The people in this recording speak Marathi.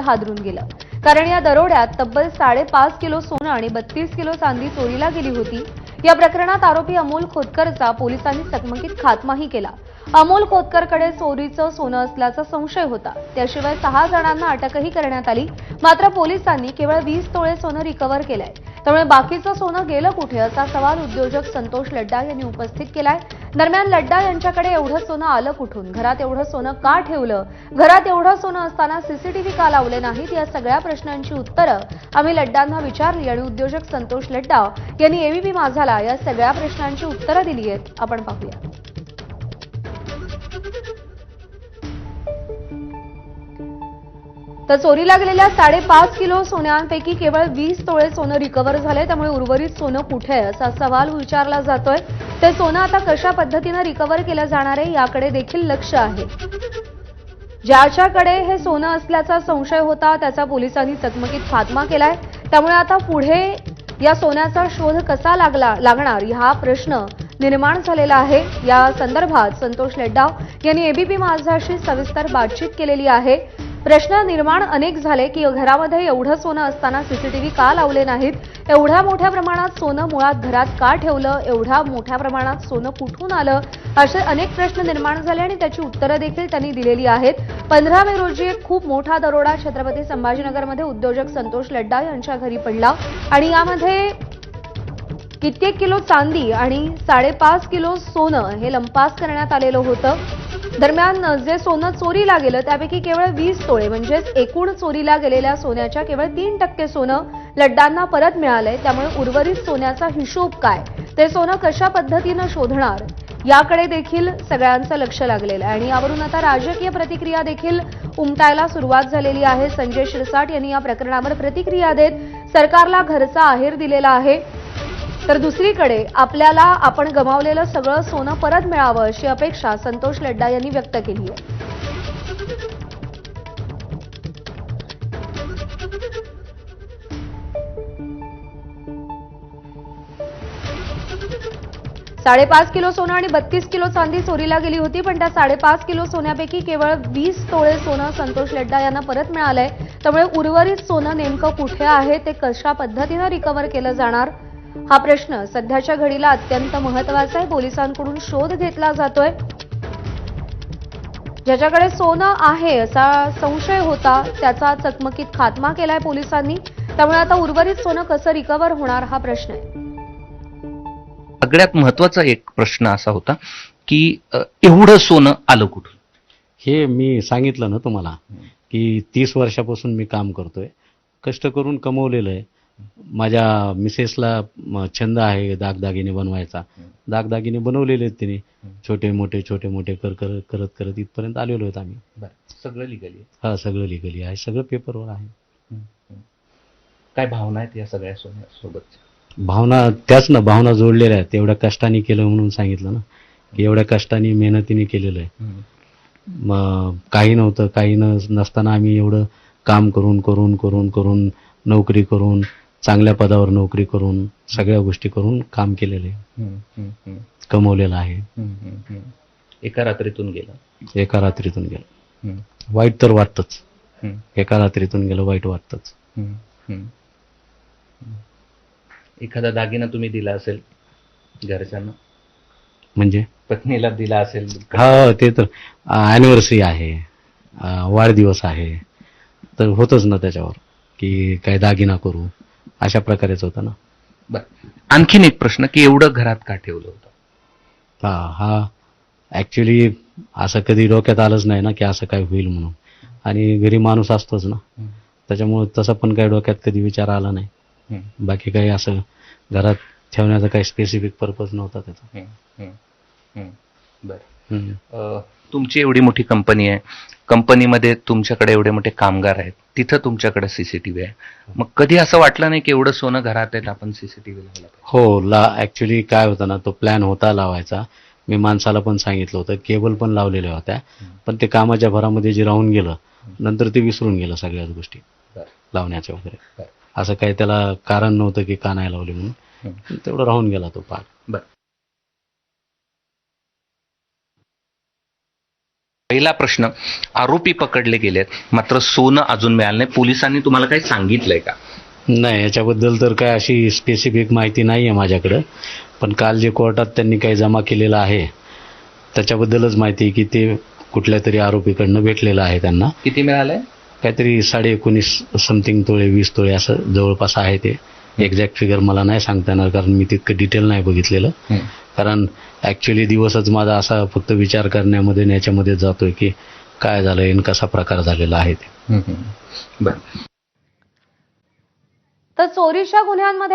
हादरून गेलं, कारण या दरोड्यात तब्बल 5.5 किलो सोनं आणि 32 किलो चांदी चोरीला गेली होती। या प्रकरणात आरोपी अमोल खोतकरचा पोलिसांनी चकमकीत खात्माही केला। अमोल खोतकरकडे चोरीचं सोनं असल्याचा संशय होता। त्याशिवाय 6 जणांना अटकही करण्यात आली, मात्र पोलिसांनी केवळ 20 तोळे सोनं रिकव्हर केलंय। त्यामुळे बाकीचं सोनं गेलं कुठे असा सवाल उद्योजक संतोष लड्डा यांनी उपस्थित केलाय। दरम्यान लड्डा यांच्याकडे एवढं सोनं आलं कुठून, घरात एवढं सोनं का ठेवलं, घरात एवढं सोनं असताना सीसीटीव्ही का लावले नाहीत, या सगळ्या प्रश्नांची उत्तरं आम्ही लड्डांना विचारली आणि उद्योजक संतोष लड्डा यांनी एबीपी माझाला या सगळ्या प्रश्नांची उत्तरं दिली आहेत। आपण पाहूया। तर चोरीला गेलेल्या 5.5 किलो सोन्यांपैकी केवळ 20 तोळे सोनं रिकव्हर झाले, त्यामुळे उर्वरित सोनं कुठे आहे असा सवाल विचारला जातोय। ते सोनं आता कशा पद्धतीने रिकव्हर केलं जाणार आहे याकडे देखील लक्ष आहे। ज्याच्याकडे हे सोनं असल्याचा संशय होता त्याचा पोलिसांनी चकमकीत खात्मा केलाय। त्यामुळे आता पुढे या सोन्याचा शोध कसा लागणार हा प्रश्न निर्माण झालेला आहे। या संदर्भात संतोष लड्डा यांनी एबीपी माझाशी सविस्तर बातचीत केलेली आहे। प्रश्न निर्माण अनेक झाले की घरामध्ये एवढं सोनं असताना सीसीटीव्ही का लावले नाहीत, एवढ्या मोठ्या प्रमाणात सोनं मुळात घरात का ठेवलं, एवढ्या मोठ्या प्रमाणात सोनं कुठून आलं, असे अनेक प्रश्न निर्माण झाले आणि त्याची उत्तरं देखील त्यांनी दिलेली आहेत। 15 मे रोजी एक खूप मोठा दरोडा छत्रपती संभाजीनगरमध्ये उद्योजक संतोष लड्डा यांच्या घरी पडला आणि यामध्ये कित्येक किलो चांदी आणि 5.5 किलो सोनं हे लंपास करण्यात आलेलं होतं। दरम्यान जे सोनं चोरीला गेलं त्यापैकी केवळ 20 तोळे म्हणजेच एकूण चोरीला गेलेल्या सोन्याच्या केवळ 3% सोनं लड्डांना परत मिळालंय। त्यामुळे उर्वरित सोन्याचा हिशोब काय, ते सोनं कशा पद्धतीनं शोधणार याकडे देखील सगळ्यांचं लक्ष लागलेलं आहे आणि यावरून आता राजकीय प्रतिक्रिया देखील उमटायला सुरुवात झालेली आहे। संजय शिरसाट यांनी या प्रकरणावर प्रतिक्रिया देत सरकारला घरचा आहेर दिलेला आहे, तर दुसरीकडे आपल्याला आपण गमावलेलं सगळं सोनं परत मिळावं अशी अपेक्षा संतोष लड्डा यांनी व्यक्त केली आहे। 5.5 किलो सोनं आणि 32 किलो चांदी चोरीला गेली होती, पण त्या 5.5 किलो सोन्यापैकी केवळ 20 तोळे सोनं संतोष लड्डा यांना परत मिळालंय। त्यामुळे उर्वरित सोनं नेमकं कुठे आहे, ते कशा पद्धतीने रिकव्हर केलं जाणार हा प्रश्न सध्याच्या घडीला अत्यंत महत्त्वाचा आहे। पोलिसांकडून शोध घेतला जातोय। ज्याच्याकडे सोनं आहे असा संशय होता त्याचा चकमकीत खात्मा केलाय पोलिसांनी। त्यामुळे आता उर्वरित सोनं कसं रिकव्हर होणार हा प्रश्न आहे। सगळ्यात महत्त्वाचा एक प्रश्न असा होता की एवढं सोनं आलं कुठून, हे मी सांगितलं ना तुम्हाला की 30 वर्षापासून मी काम करतोय, कष्ट करून कमवलेलं आहे। माझ्या मिसेसला छंद आहे दागदागिने बनवायचा, दागदागिने बनवलेले आहेत तिने, छोटे मोठे करत इथपर्यंत आलेलो आहेत आम्ही। सगळं लिगली हा, सगळं लिगली आहे, सगळं पेपरवर आहे। काय भावना आहेत या सगळ्या सोन्यासोबत? भावना त्याच ना, भावना जोडलेल्या आहेत। एवढ्या कष्टाने केलं म्हणून सांगितलं ना की एवढ्या कष्टाने मेहनतीने केलेलं आहे। मग काही नव्हतं, काही नसताना आम्ही एवढं काम करून नोकरी करून चांगल्या पदावर नोकरी करून सगळ्या गोष्टी करून काम केलेलं आहे, कमवलेलं आहे। एका रात्रीतून गेलं, वाईट तर वाटतंच, एका रात्रीतून गेलं वाईट वाटतंच। एखादा दागिना तुम्ही दिला असेल घरच्यांना, म्हणजे पत्नीला दिला असेल? हा, ते तर अॅनिव्हर्सरी आहे, वाढदिवस आहे, तर होतच ना त्याच्यावर की काय दागिना करू, अशा प्रकारेच होतं ना। बरं, आणखीन एक प्रश्न की एवढं घरात का ठेवलं होतं? हा ऍक्च्युली असं कधी डोक्यात आलंच नाही ना की असं काय होईल म्हणून, आणि घरी माणूस असतोच ना, त्याच्यामुळे तसं पण काही डोक्यात कधी विचार आला नाही। बाकी काही असं घरात ठेवण्याचा काही स्पेसिफिक पर्पज नव्हता त्याचा। बरं, तुमची एवढी मोठी कंपनी आहे, कंपनीमध्ये तुमच्याकडे एवढे मोठे कामगार आहेत, तिथं तुमच्याकडे सीसीटीव्ही आहे, मग कधी असं वाटलं नाही की एवढं सोनं घरात आहे आपण सीसीटीव्ही लावला? हो, ऍक्च्युली काय होतं ना, तो प्लॅन होता लावायचा, मी माणसाला पण सांगितलं होतं, केबल पण लावलेल्या होत्या, पण ते कामाच्या भरामध्ये जे राहून गेलं, नंतर ते विसरून गेलं सगळ्याच गोष्टी लावण्याच्या वगैरे। असं काही त्याला कारण नव्हतं की का नाही लावले म्हणून, तेवढं राहून गेला तो पार्ट। बरं, पहिला प्रश्न, आरोपी पकडले गेलेत मात्र सोनं अजून मिळालं नाही, पोलिसांनी तुम्हाला काही सांगितलंय का? नाही, याच्याबद्दल तर काय अशी स्पेसिफिक माहिती नाही आहे माझ्याकडं. पण काल जे कोर्टात त्यांनी काही जमा केलेलं आहे त्याच्याबद्दलच माहिती आहे की ते कुठल्या तरी आरोपीकडनं भेटलेलं आहे त्यांना. किती मिळालंय? काहीतरी 19.5 समथिंग तोळे 20 तोळे असं जवळपास आहे ते. एक्झॅक्ट फिगर मला नाही सांगता येणार कारण मी तितकं डिटेल नाही बघितलेलं. कारण ऍक्च्युली दिवसच माझा असा फक्त विचार करण्यामध्ये आणि याच्यामध्ये जातोय की काय झालंय आणि कसा प्रकार झालेला आहे ते. बरं. तर चोरीच्या गुन्ह्यांमध्ये